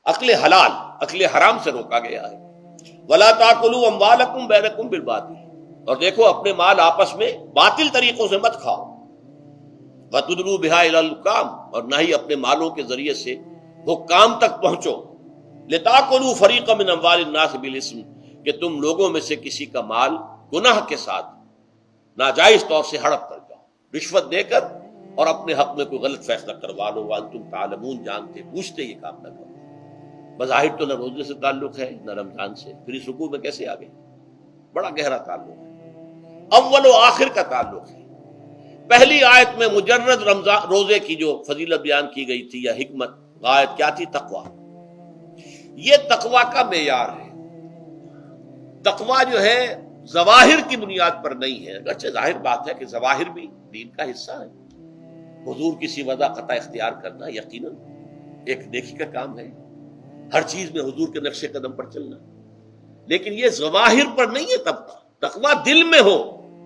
عقل حلال، عقل حرام سے روکا گیا ہے۔ وَلَا تَأْكُلُوا أَمْوَالَكُمْ بَيْنَكُمْ بِالْبَاطِلِ، اور دیکھو اپنے مال آپس میں باطل طریقوں سے مت کھاؤ۔ وَتُدْلُوا بِهَا إِلَى الْحُكَامِ، اور نہ ہی اپنے مالوں کے ذریعے سے حکام تک پہنچو۔ لِتَأْكُلُوا فَرِيقًا مِنْ أَمْوَالِ النَّاسِ بِالْإِثْمِ، کہ تم لوگوں میں سے کسی کا مال گناہ کے ساتھ ناجائز طور سے ہڑپ کر جاؤ، رشوت دے کر اور اپنے حق میں کوئی غلط فیصلہ کروا لو، وَأَنْتُمْ تَعْلَمُونَ، جانتے بوجھتے یہ کام نہ کرو۔ بظاہر تو نہ روزے سے تعلق ہے نہ رمضان سے، پھر اس رکوع میں کیسے آ گئے؟ بڑا گہرا تعلق ہے، اول و آخر کا تعلق ہے۔ پہلی آیت میں مجرد رمضان روزے کی جو فضیلت بیان کی گئی تھی یا حکمت، غایت کیا تھی؟ تقویٰ۔ یہ تقویٰ کا معیار ہے۔ تقویٰ جو ہے ظواہر کی بنیاد پر نہیں ہے، اگرچہ ظاہر بات ہے کہ ظواہر بھی دین کا حصہ ہے۔ حضور کی سی وضع قطع اختیار کرنا یقیناً ایک نیکی کا کام ہے، ہر چیز میں حضور کے نقش قدم پر چلنا، لیکن یہ ظواہر پر نہیں ہے۔ تقویٰ دل میں ہو،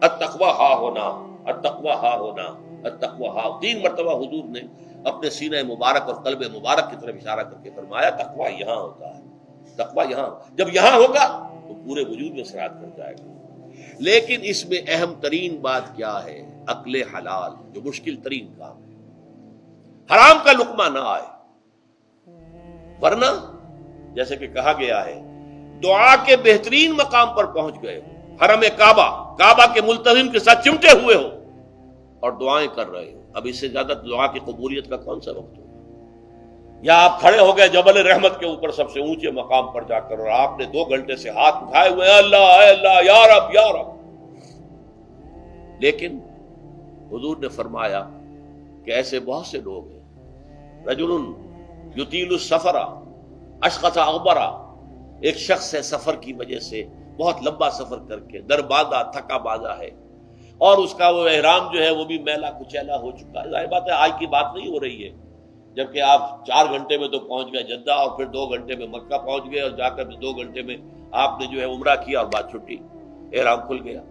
التقویٰ ہا ہونا، التقویٰ ہا ہونا، التقویٰ ہا۔ 3 مرتبہ حضور نے اپنے سینہ مبارک اور قلب مبارک کی طرف اشارہ کر کے فرمایا تقویٰ یہاں ہوتا ہے، تقویٰ یہاں، جب یہاں ہوگا تو پورے وجود میں سرایت کر جائے گا۔ لیکن اس میں اہم ترین بات کیا ہے؟ عقل حلال، جو مشکل ترین کام ہے، حرام کا لقمہ نہ آئے، ورنہ جیسے کہ کہا گیا ہے دعا کے بہترین مقام پر پہنچ گئے ہو، حرم کعبہ کے ملتزم کے ساتھ چمٹے ہوئے ہو اور دعائیں کر رہے ہو، اب اس سے زیادہ دعا کی قبولیت کا کون سا وقت ہو؟ یا آپ کھڑے ہو گئے جبل رحمت کے اوپر سب سے اونچے مقام پر جا کر، اور آپ نے 2 گھنٹے سے ہاتھ اٹھائے ہوئے ہیں، اللہ اے اللہ یا رب یا رب، لیکن حضور نے فرمایا کہ ایسے بہت سے لوگ ہیں، رجل یطیل السفر اشخص اغبرا، ایک شخص ہے سفر کی وجہ سے بہت لمبا سفر کر کے درباندہ تھکا باندھا ہے، اور اس کا وہ احرام جو ہے وہ بھی میلا کچیلا ہو چکا ہے۔ ظاہر بات ہے آج کی بات نہیں ہو رہی ہے، جبکہ آپ 4 گھنٹے میں تو پہنچ گئے جدہ، اور پھر 2 گھنٹے میں مکہ پہنچ گئے، اور جا کر 2 گھنٹے میں آپ نے جو ہے عمرہ کیا اور بات چھٹی، احرام کھل گیا۔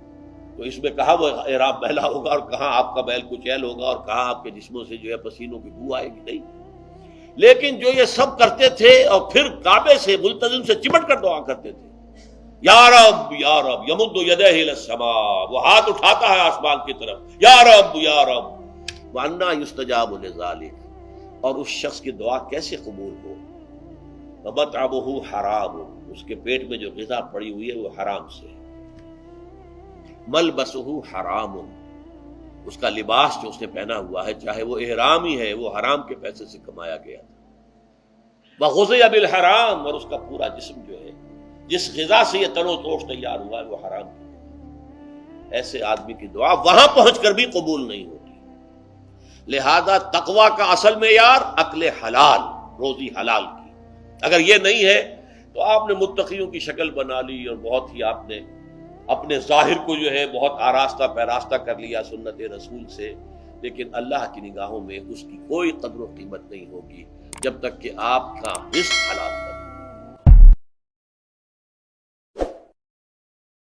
تو اس میں کہاں وہ احرام میلا ہوگا اور کہاں آپ کا میل کچیل ہوگا اور کہاں آپ کے جسموں سے جو ہے پسینوں کی بو آئے گی؟ نہیں۔ لیکن جو یہ سب کرتے تھے اور پھر کعبے سے ملتزم سے چمٹ کر دعا کرتے تھے، یا رب یا رب، یمد یدیہ الی السماء، وہ ہاتھ اٹھاتا ہے آسمان کی طرف، یا رب یا رب، وَأَنَّىٰ يُسْتَجَابُ لِذَٰلِكَ، اور اس شخص کی دعا کیسے قبول ہو؟ وَمَطْعَمُهُ حَرَامٌ، اس کے پیٹ میں جو غذا پڑی ہوئی ہے وہ حرام سے، مَلْبَسُهُ حَرَامٌ، اس کا لباس جو اس نے پہنا ہوا ہے چاہے وہ احرام ہی ہے وہ حرام کے پیسے سے کمایا گیا تھا، وَغُذِيَ بِالْحَرَامِ، اور اس کا پورا جسم جو ہے جس غذا سے یہ تن و توش تیار ہوا ہے وہ حرام کی۔ ایسے آدمی کی دعا وہاں پہنچ کر بھی قبول نہیں ہوتی۔ لہذا تقویٰ کا اصل معیار عقل حلال، روزی حلال کی۔ اگر یہ نہیں ہے تو آپ نے متقیوں کی شکل بنا لی اور بہت ہی آپ نے اپنے ظاہر کو جو ہے بہت آراستہ پیراستہ کر لیا سنت رسول سے، لیکن اللہ کی نگاہوں میں اس کی کوئی قدر و قیمت نہیں ہوگی جب تک کہ آپ کا رزق حلال ہو۔